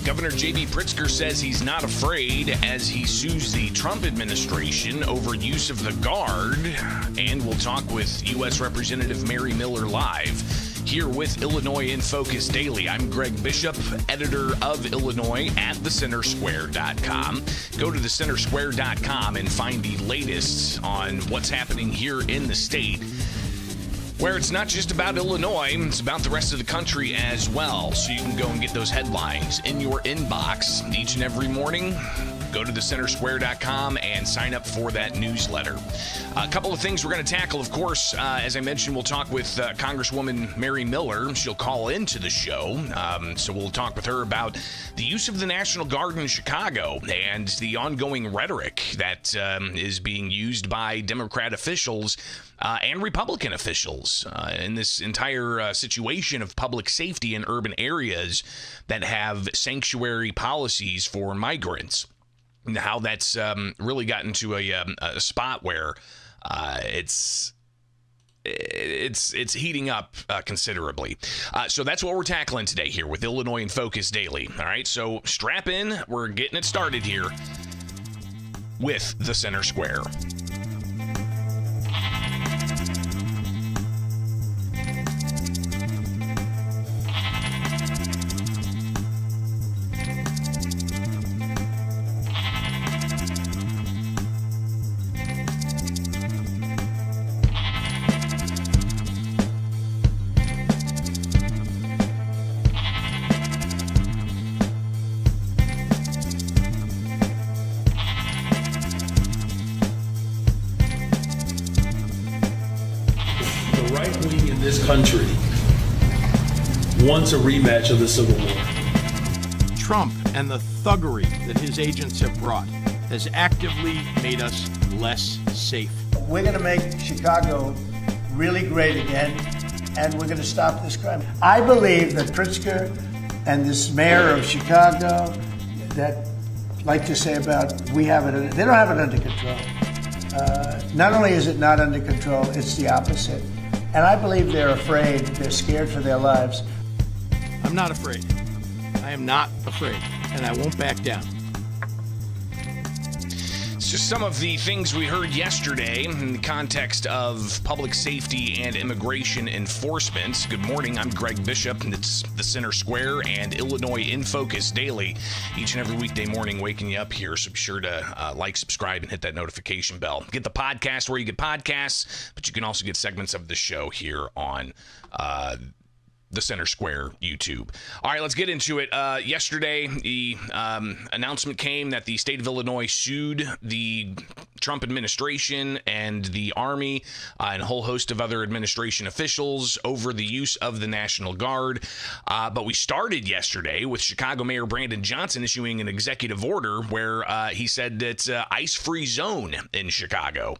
Governor J.B. Pritzker says he's not afraid as he sues the Trump administration over use of the Guard. And we'll talk with U.S. Representative Mary Miller live here with Illinois in Focus Daily. I'm Greg Bishop, editor of Illinois at thecentersquare.com. Go to thecentersquare.com and find the latest on what's happening here in the state, where it's not just about Illinois, it's about the rest of the country as well. So you can go and get those headlines in your inbox each and every morning. Go to thecentersquare.com and sign up for that newsletter. A couple of things we're going to tackle, of course. As I mentioned, we'll talk with Congresswoman Mary Miller. She'll call into the show. So we'll talk with her about the use of the National Guard in Chicago and the ongoing rhetoric that is being used by Democrat officials and Republican officials in this entire situation of public safety in urban areas that have sanctuary policies for migrants. And how that's really gotten to a spot where it's heating up considerably. So that's what we're tackling today here with Illinois in Focus Daily. All right, so strap in. We're getting it started here with the Center Square. This country wants a rematch of the Civil War. Trump and the thuggery that his agents have brought has actively made us less safe. We're going to make Chicago really great again, and we're going to stop this crime. I believe that Pritzker and this mayor of Chicago that like to say about they don't have it under control. Not only is it not under control, it's the opposite. And I believe they're afraid, they're scared for their lives. I'm not afraid. I am not afraid, and I won't back down. It's just some of the things we heard yesterday in the context of public safety and immigration enforcement. Good morning, I'm Greg Bishop, and it's the Center Square and Illinois in Focus Daily. Each and every weekday morning, waking you up here, so be sure to like, subscribe, and hit that notification bell. Get the podcast where you get podcasts, but you can also get segments of the show here on the Center Square YouTube. All right, let's get into it. Yesterday, the announcement came that the state of Illinois sued the Trump administration and the Army and a whole host of other administration officials over the use of the National Guard. But we started yesterday with Chicago Mayor Brandon Johnson issuing an executive order where he said it's an ice-free zone in Chicago.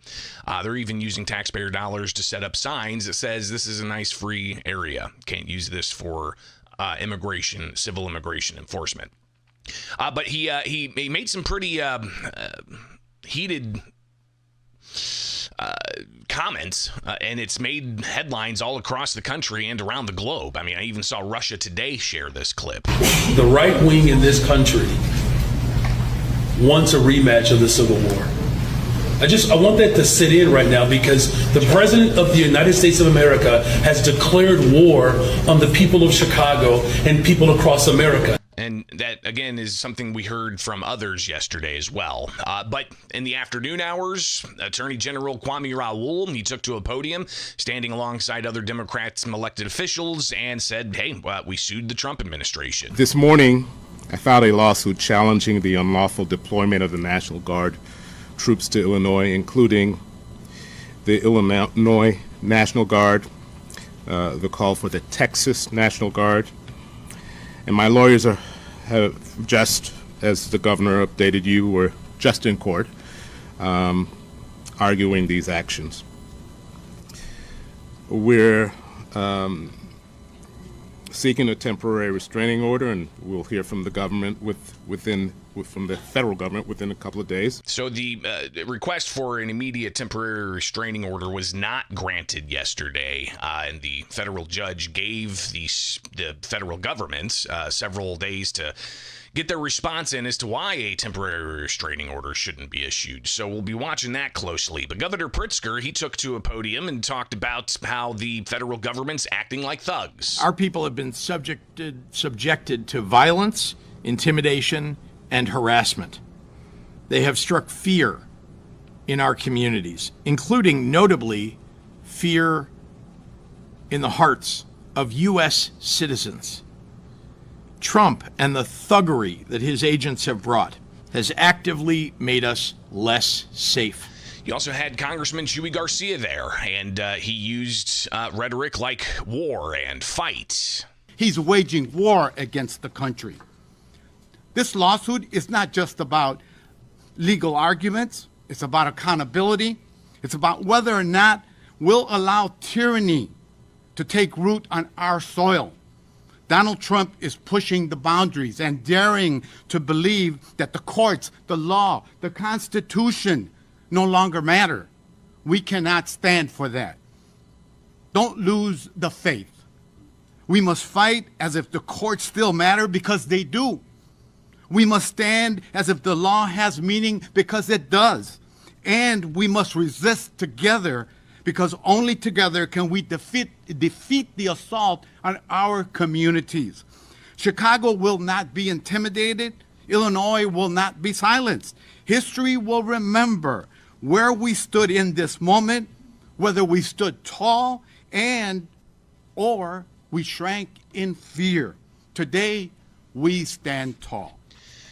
They're even using taxpayer dollars to set up signs that says this is an ice-free area. Can't use this for civil immigration enforcement. But he made some pretty heated comments, and it's made headlines all across the country and around the globe. I mean, I even saw Russia Today share this clip. The right wing in this country wants a rematch of the Civil War. I want that to sit in right now, because the President of the United States of America has declared war on the people of Chicago and people across America. And that, again, is something we heard from others yesterday as well. But in the afternoon hours, Attorney General Kwame Raoul, he took to a podium, standing alongside other Democrats and elected officials, and said, hey, we sued the Trump administration. This morning, I filed a lawsuit challenging the unlawful deployment of the National Guard troops to Illinois, including the Illinois National Guard, the call for the Texas National Guard. And my lawyers have just, as the governor updated you, were just in court arguing these actions. We're seeking a temporary restraining order, and we'll hear from the government from the federal government within a couple of days. So the request for an immediate temporary restraining order was not granted yesterday, and the federal judge gave the federal government several days to get their response in as to why a temporary restraining order shouldn't be issued. So we'll be watching that closely. But Governor Pritzker, he took to a podium and talked about how the federal government's acting like thugs. Our people have been subjected to violence, intimidation, and harassment. They have struck fear in our communities, including notably fear in the hearts of U.S. citizens. Trump and the thuggery that his agents have brought has actively made us less safe. You also had Congressman Chuy Garcia there, and he used rhetoric like war and fight. He's waging war against the country. This lawsuit is not just about legal arguments. It's about accountability. It's about whether or not we'll allow tyranny to take root on our soil. Donald Trump is pushing the boundaries and daring to believe that the courts, the law, the Constitution no longer matter. We cannot stand for that. Don't lose the faith. We must fight as if the courts still matter, because they do. We must stand as if the law has meaning, because it does. And we must resist together, because only together can we defeat the assault on our communities. Chicago will not be intimidated. Illinois will not be silenced. History will remember where we stood in this moment, whether we stood tall or we shrank in fear. Today, we stand tall.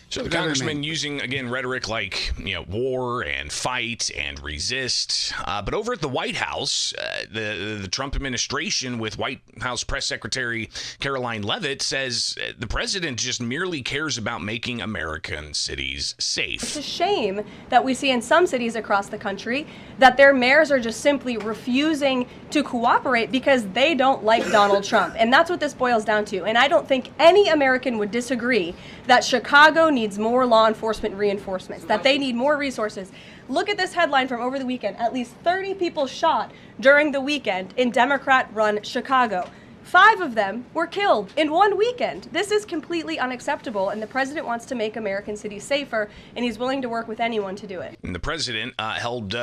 So the congressman using, again, rhetoric like, war and fight and resist. But over at the White House, the Trump administration with White House Press Secretary Caroline Leavitt says the president just merely cares about making American cities safe. It's a shame that we see in some cities across the country that their mayors are just simply refusing to cooperate because they don't like Donald Trump. And that's what this boils down to. And I don't think any American would disagree that Chicago needs more law enforcement reinforcements, that they need more resources. Look at this headline from over the weekend. At least 30 people shot during the weekend in Democrat-run Chicago. 5 of them were killed in one weekend. This is completely unacceptable, and the president wants to make American cities safer, and he's willing to work with anyone to do it. And the president held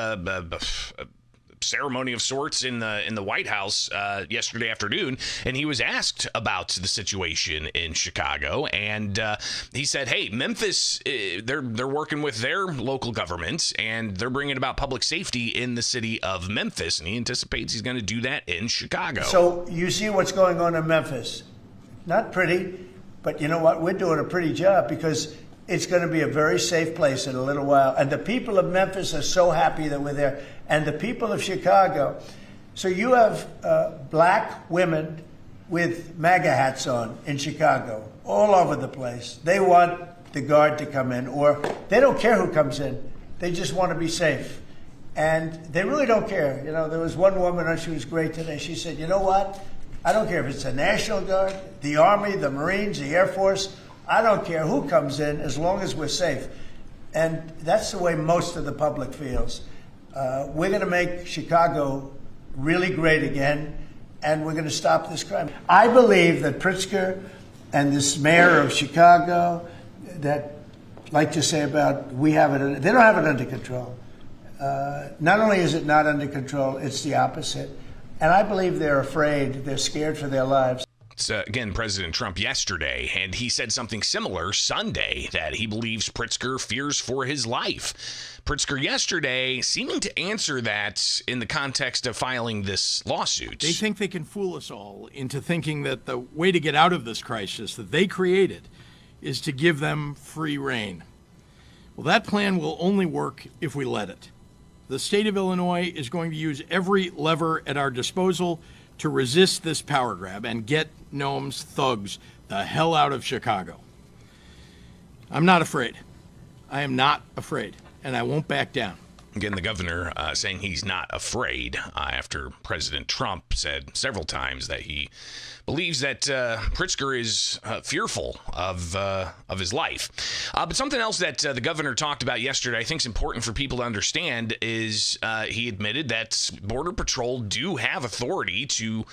ceremony of sorts in the White House yesterday afternoon, and he was asked about the situation in Chicago, and he said, hey, Memphis, they're working with their local governments, and they're bringing about public safety in the city of Memphis, and he anticipates he's going to do that in Chicago. So you see what's going on in Memphis. Not pretty, but you know what? We're doing a pretty job, because it's going to be a very safe place in a little while. And the people of Memphis are so happy that we're there. And the people of Chicago. So you have black women with MAGA hats on in Chicago, all over the place. They want the guard to come in, or they don't care who comes in. They just want to be safe. And they really don't care. There was one woman, and she was great today. She said, you know what? I don't care if it's the National Guard, the Army, the Marines, the Air Force. I don't care who comes in, as long as we're safe. And that's the way most of the public feels. We're going to make Chicago really great again, and we're going to stop this crime. I believe that Pritzker and this mayor of Chicago that like to say about they don't have it under control. Not only is it not under control, it's the opposite. And I believe they're afraid, they're scared for their lives. It's, again, President Trump yesterday, and he said something similar Sunday, that he believes Pritzker fears for his life. Pritzker yesterday seeming to answer that in the context of filing this lawsuit. They think they can fool us all into thinking that the way to get out of this crisis that they created is to give them free rein. Well, that plan will only work if we let it. The state of Illinois is going to use every lever at our disposal to resist this power grab and get Noam's thugs the hell out of Chicago. I'm not afraid. I am not afraid, and I won't back down. Again, the governor saying he's not afraid after President Trump said several times that he believes that Pritzker is fearful of his life. But something else that the governor talked about yesterday I think is important for people to understand is he admitted that Border Patrol do have authority to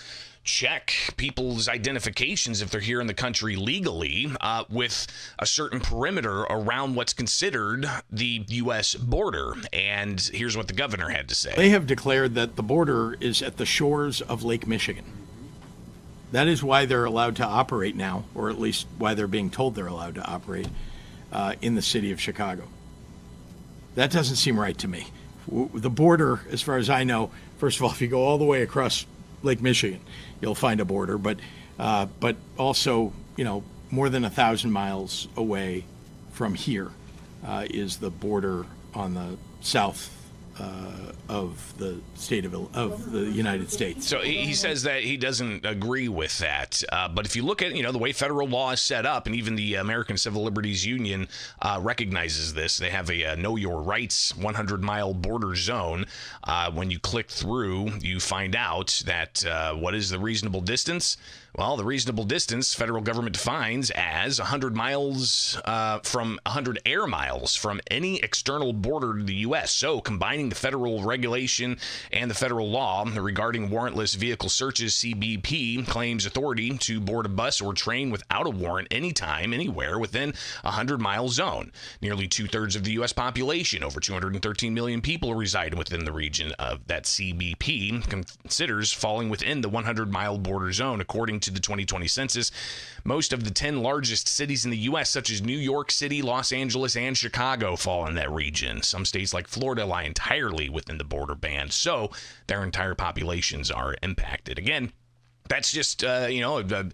check people's identifications if they're here in the country legally with a certain perimeter around what's considered the U.S. border. And here's what the governor had to say. They have declared that the border is at the shores of Lake Michigan. That is why they're allowed to operate now, or at least why they're being told they're allowed to operate in the city of Chicago. That doesn't seem right to me. The border, as far as I know, first of all, if you go all the way across Lake Michigan, you'll find a border, but also, more than 1,000 miles away from here is the border on the south of the state of the United States. So he says that he doesn't agree with that. But if you look at, the way federal law is set up, and even the American Civil Liberties Union recognizes this, they have a Know Your Rights 100-mile border zone. When you click through, you find out that what is the reasonable distance? Well, the reasonable distance federal government defines as 100 miles from 100 air miles from any external border to the U.S. So combining the federal regulation and the federal law regarding warrantless vehicle searches, CBP claims authority to board a bus or train without a warrant anytime, anywhere within a 100-mile zone. Nearly two-thirds of the U.S. population, over 213 million people, reside within the region of that CBP considers falling within the 100-mile border zone, according to the 2020 census. Most of the 10 largest cities in the U.S., such as New York City, Los Angeles, and Chicago, fall in that region. Some states like Florida lie entirely within the border band, so their entire populations are impacted. Again, that's just, an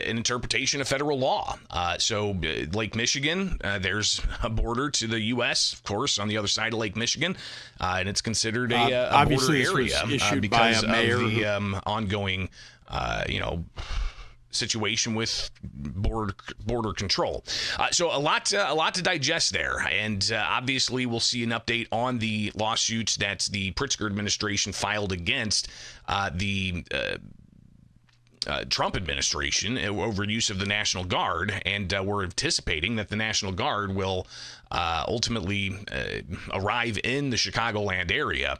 interpretation of federal law. So Lake Michigan, there's a border to the U.S., of course, on the other side of Lake Michigan, and it's considered a border area because of the ongoing, situation with border control. So a lot to digest there, and obviously we'll see an update on the lawsuits that the Pritzker administration filed against the Trump administration over use of the National Guard, and we're anticipating that the National Guard will ultimately arrive in the Chicagoland area,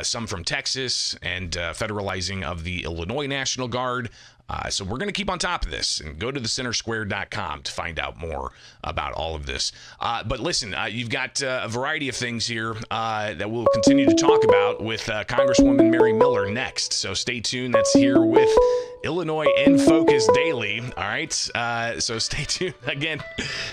some from Texas, and federalizing of the Illinois National Guard. So we're going to keep on top of this, and go to thecentersquare.com to find out more about all of this. But listen, you've got a variety of things here that we'll continue to talk about with Congresswoman Mary Miller next. So stay tuned. That's here with Illinois in Focus Daily. All right. So stay tuned. Again,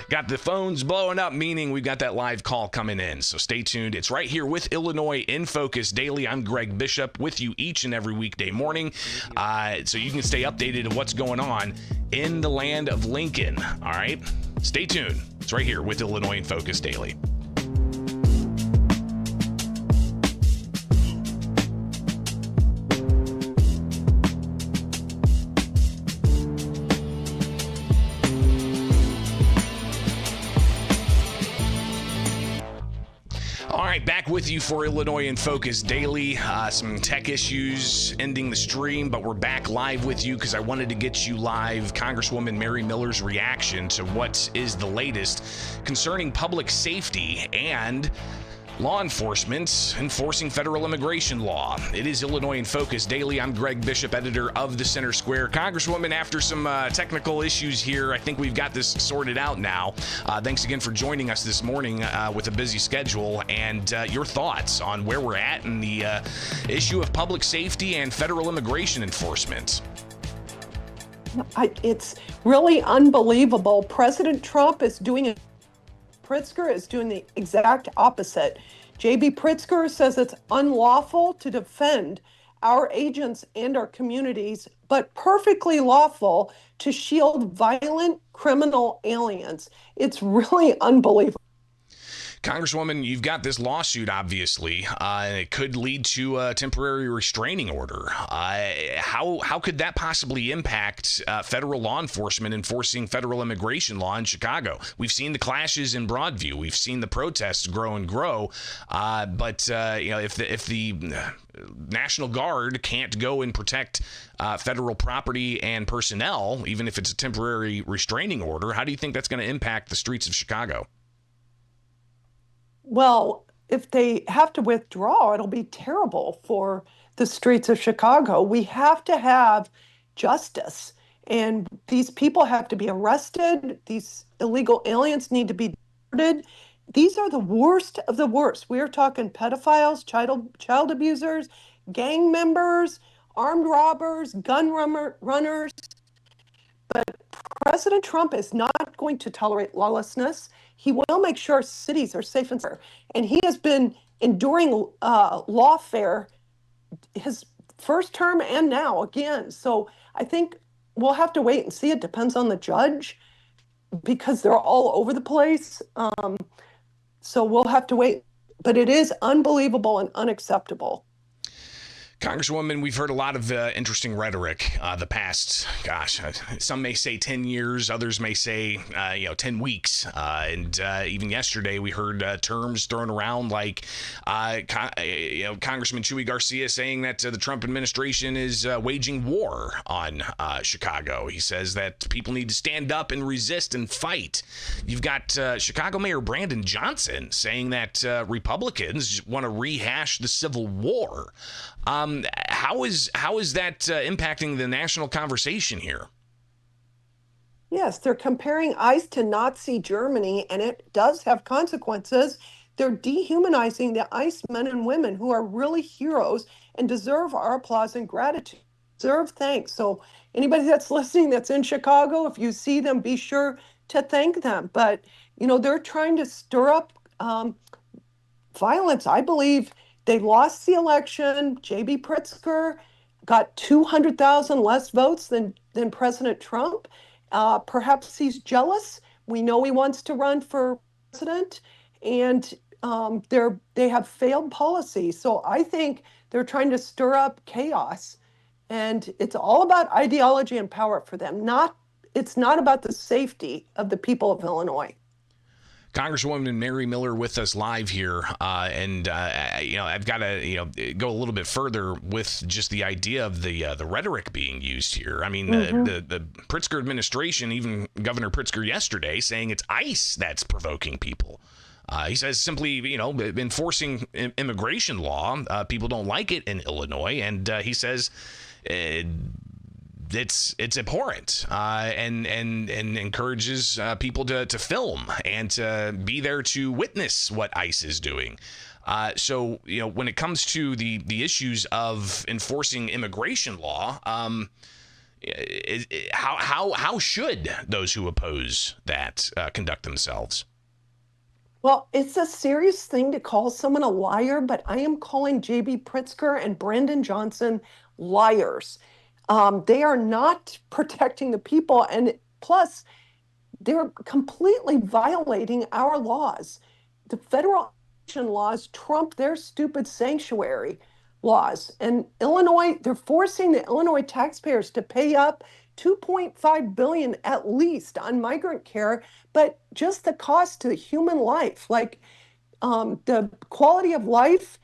got the phones blowing up, meaning we've got that live call coming in. So stay tuned. It's right here with Illinois in Focus Daily. I'm Greg Bishop with you each and every weekday morning. So you can stay updated of what's going on in the land of Lincoln. All right. Stay tuned. It's right here with Illinois in Focus Daily. All right, back with you for Illinois in Focus Daily. Some tech issues ending the stream, but we're back live with you because I wanted to get you live Congresswoman Mary Miller's reaction to what is the latest concerning public safety and law enforcement enforcing federal immigration law. It is Illinois in Focus Daily. I'm Greg Bishop, editor of The Center Square. Congresswoman, after some technical issues here, I think we've got this sorted out now. Thanks again for joining us this morning with a busy schedule, and your thoughts on where we're at in the issue of public safety and federal immigration enforcement. It's really unbelievable. President Trump is doing it. Pritzker is doing the exact opposite. J.B. Pritzker says it's unlawful to defend our agents and our communities, but perfectly lawful to shield violent criminal aliens. It's really unbelievable. Congresswoman, you've got this lawsuit, obviously, and it could lead to a temporary restraining order. How could that possibly impact federal law enforcement enforcing federal immigration law in Chicago? We've seen the clashes in Broadview. We've seen the protests grow and grow. But if the National Guard can't go and protect federal property and personnel, even if it's a temporary restraining order, how do you think that's going to impact the streets of Chicago? Well, if they have to withdraw, it'll be terrible for the streets of Chicago. We have to have justice, and these people have to be arrested. These illegal aliens need to be deported. These are the worst of the worst. We are talking pedophiles, child abusers, gang members, armed robbers, runners. But President Trump is not going to tolerate lawlessness. He will make sure cities are safe and secure. And he has been enduring lawfare his first term and now again. So I think we'll have to wait and see. It depends on the judge because they're all over the place. So we'll have to wait. But it is unbelievable and unacceptable. Congresswoman, we've heard a lot of interesting rhetoric the past, some may say 10 years, others may say, 10 weeks. And even yesterday, we heard terms thrown around like, Congressman Chuy Garcia saying that the Trump administration is waging war on Chicago. He says that people need to stand up and resist and fight. You've got Chicago Mayor Brandon Johnson saying that Republicans want to rehash the Civil War. How is that impacting the national conversation here? Yes, they're comparing ICE to Nazi Germany, and it does have consequences. They're dehumanizing the ICE men and women who are really heroes and deserve our applause and gratitude, deserve thanks. So anybody that's listening that's in Chicago, if you see them, be sure to thank them. But, they're trying to stir up violence. I believe they lost the election. J.B. Pritzker got 200,000 less votes than President Trump. Perhaps he's jealous. We know he wants to run for president, and they have failed policy. So I think they're trying to stir up chaos, and it's all about ideology and power for them. It's not about the safety of the people of Illinois. Congresswoman Mary Miller with us live here, and I've got to go a little bit further with just the idea of the rhetoric being used here. I mean, the Pritzker administration, even Governor Pritzker yesterday, saying it's ICE that's provoking people. He says simply, enforcing immigration law, people don't like it in Illinois, and he says it's abhorrent, and encourages people to film and to be there to witness what ICE is doing. So when it comes to the issues of enforcing immigration law, how should those who oppose that conduct themselves? Well, it's a serious thing to call someone a liar, but I am calling J.B. Pritzker and Brandon Johnson liars. They are not protecting the people, and plus, they're completely violating our laws. The federal laws trump their stupid sanctuary laws. And Illinois, they're forcing the Illinois taxpayers to pay up $2.5 billion at least on migrant care, but just the cost to human life, the quality of life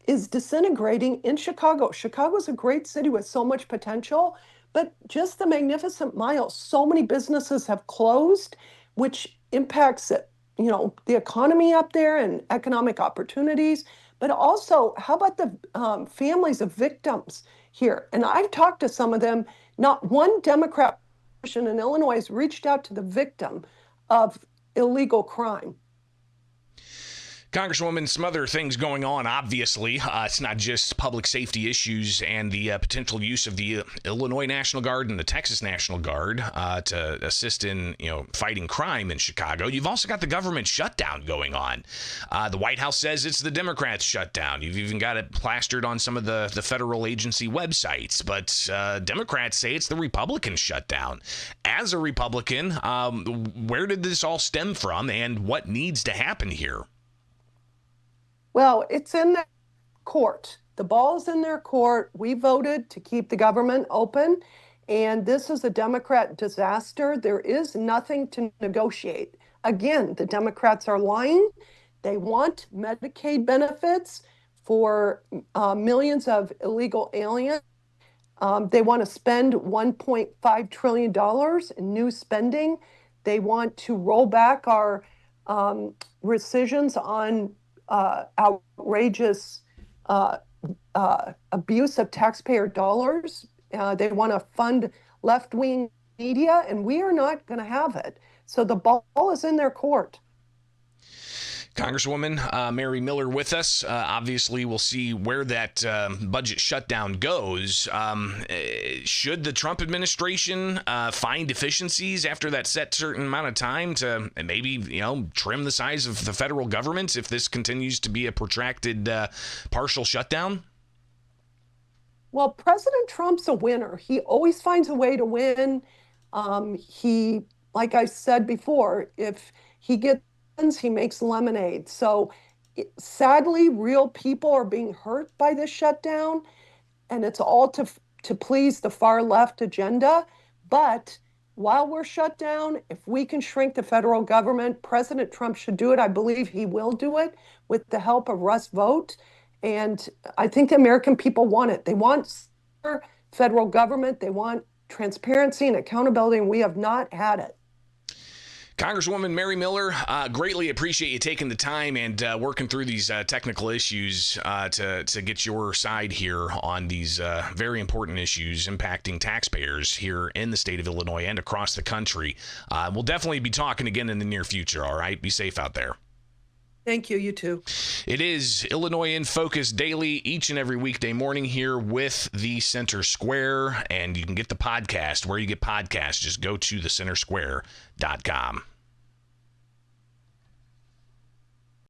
is disintegrating in Chicago. Chicago's a great city with so much potential, but just the Magnificent Mile, so many businesses have closed, which impacts the economy up there and economic opportunities. But also, how about the families of victims here? And I've talked to some of them. Not one Democrat in Illinois has reached out to the victim of illegal crime. Congresswoman, some other things going on, obviously. It's not just public safety issues and the potential use of the Illinois National Guard and the Texas National Guard to assist in, fighting crime in Chicago. You've also got the government shutdown going on. The White House says it's the Democrats' shutdown. You've even got it plastered on some of the federal agency websites. But Democrats say it's the Republican shutdown. As a Republican, where did this all stem from and what needs to happen here? Well, it's in their court. The ball is in their court. We voted to keep the government open, and this is a Democrat disaster. There is nothing to negotiate. Again, the Democrats are lying. They want Medicaid benefits for millions of illegal aliens. They want to spend $1.5 trillion in new spending. They want to roll back our rescissions on outrageous abuse of taxpayer dollars. They want to fund left-wing media, and we are not going to have it. So the ball is in their court. Congresswoman Mary Miller with us. Obviously, we'll see where that budget shutdown goes. Should the Trump administration find deficiencies after that set certain amount of time to maybe, trim the size of the federal government if this continues to be a protracted partial shutdown? Well, President Trump's a winner. He always finds a way to win. He, like I said before, if he gets he makes lemonade. So sadly, real people are being hurt by this shutdown, and it's all to please the far left agenda. But while we're shut down, if we can shrink the federal government, President Trump should do it. I believe he will do it with the help of Russ Vought. And I think the American people want it. They want federal government. They want transparency and accountability, and we have not had it. Congresswoman Mary Miller, greatly appreciate you taking the time and working through these technical issues to get your side here on these very important issues impacting taxpayers here in the state of Illinois and across the country. We'll definitely be talking again in the near future, all right? Be safe out there. Thank you. You too. It is Illinois in Focus Daily each and every weekday morning here with the Center Square, and you can get the podcast where you get podcasts. Just go to thecentersquare.com.